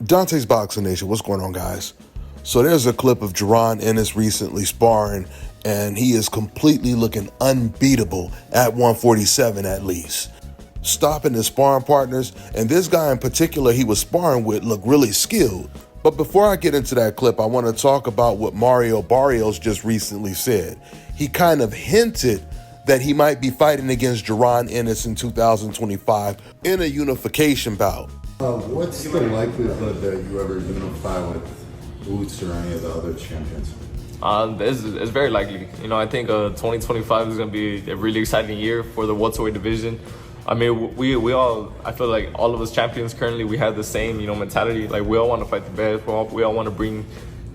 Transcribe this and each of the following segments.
Dante's Boxing Nation, what's going on, guys? So there's a clip of Jaron Ennis recently sparring, and he is completely looking unbeatable at 147 at least. Stopping his sparring partners, and this guy in particular he was sparring with looked really skilled. But before I get into that clip, I want to talk about what Mario Barrios just recently said. He kind of hinted that he might be fighting against Jaron Ennis in 2025 in a unification bout. What's the likelihood that you ever unify with Boots or any of the other champions? It's very likely. I think 2025 is going to be a really exciting year for the welterweight division. I mean, we all, I feel like all of us champions currently, we have the same, mentality. Like, we all want to fight the best. We all want to bring,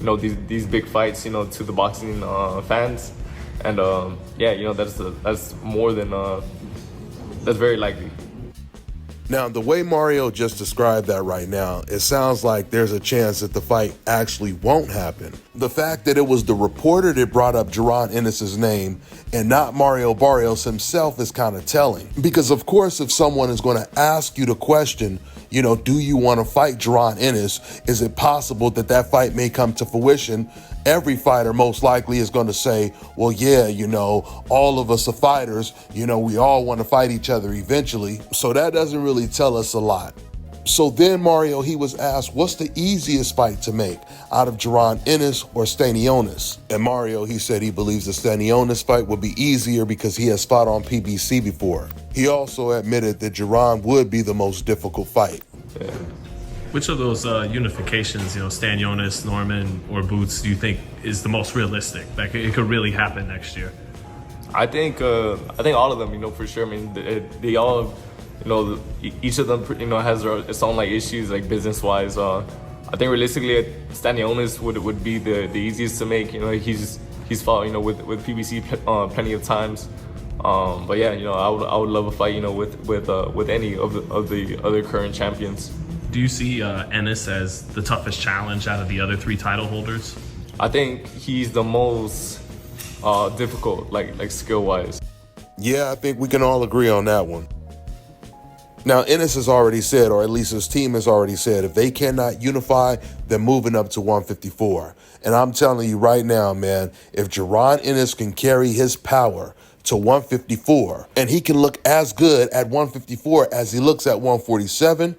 these big fights, to the boxing fans. And that's more than, that's very likely. Now, the way Mario just described that right now, it sounds like there's a chance that the fight actually won't happen. The fact that it was the reporter that brought up Jaron Ennis' name and not Mario Barrios himself is kind of telling. Because, of course, if someone is going to ask you the question, do you want to fight Jaron Ennis? Is it possible that that fight may come to fruition? Every fighter most likely is going to say, well, yeah, all of us are fighters. We all want to fight each other eventually. So that doesn't really tell us a lot. So then Mario, he was asked, what's the easiest fight to make out of Jaron Ennis or Stanionis? And Mario, he said he believes the Stanionis fight would be easier because he has fought on PBC before. He also admitted that Jaron would be the most difficult fight. Yeah. Which of those unifications, Stanionis, Norman, or Boots, do you think is the most realistic? Like, it could really happen next year? I think all of them, for sure. I mean, they all, each of them, has its own issues, business-wise. I think realistically, Stanionis would be the easiest to make. He's fought, with PBC plenty of times. But yeah, I would love a fight, with any of the other current champions. Do you see Ennis as the toughest challenge out of the other three title holders? I think he's the most difficult, skill-wise. Yeah, I think we can all agree on that one. Now, Ennis has already said, or at least his team has already said, if they cannot unify, they're moving up to 154. And I'm telling you right now, man, if Jaron Ennis can carry his power to 154, and he can look as good at 154 as he looks at 147,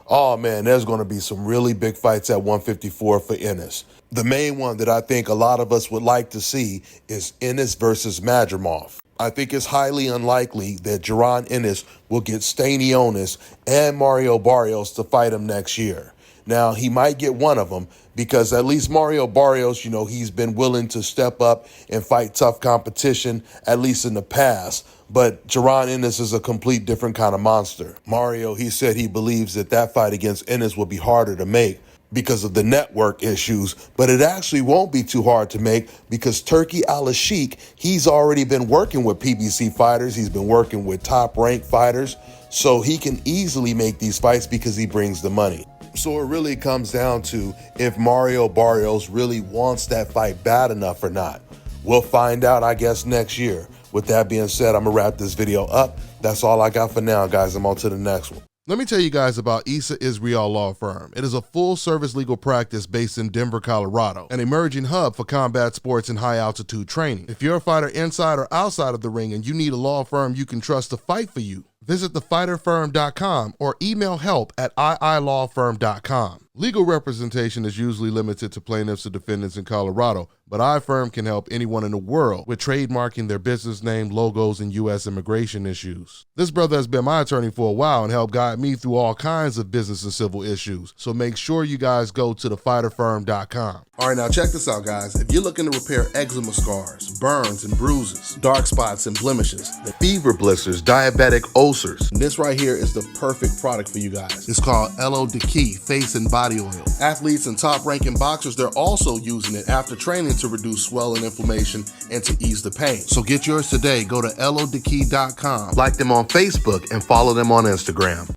oh man, there's going to be some really big fights at 154 for Ennis. The main one that I think a lot of us would like to see is Ennis versus Madrimov. I think it's highly unlikely that Jaron Ennis will get Stanionis and Mario Barrios to fight him next year. Now, he might get one of them because at least Mario Barrios, he's been willing to step up and fight tough competition, at least in the past. But Jaron Ennis is a complete different kind of monster. Mario, he said he believes that fight against Ennis will be harder to make because of the network issues, but it actually won't be too hard to make because Turki Al-Sheikh, he's already been working with PBC fighters. He's been working with top-ranked fighters, so he can easily make these fights because he brings the money. So it really comes down to if Mario Barrios really wants that fight bad enough or not. We'll find out, I guess, next year. With that being said, I'm going to wrap this video up. That's all I got for now, guys. I'm on to the next one. Let me tell you guys about Issa Israel Law Firm. It is a full-service legal practice based in Denver, Colorado, an emerging hub for combat sports and high-altitude training. If you're a fighter inside or outside of the ring and you need a law firm you can trust to fight for you, visit thefighterfirm.com or email help@iilawfirm.com. Legal representation is usually limited to plaintiffs or defendants in Colorado, but iFirm can help anyone in the world with trademarking their business name, logos, and U.S. immigration issues. This brother has been my attorney for a while and helped guide me through all kinds of business and civil issues, so make sure you guys go to thefighterfirm.com. All right, now check this out, guys. If you're looking to repair eczema scars, burns and bruises, dark spots and blemishes, fever blisters, diabetic ulcers, this right here is the perfect product for you guys. It's called LO Deki Face and Body Oil. Athletes and top-ranking boxers, they're also using it after training to reduce swelling, inflammation, and to ease the pain. So get yours today. Go to lodeki.com, like them on Facebook, and follow them on Instagram.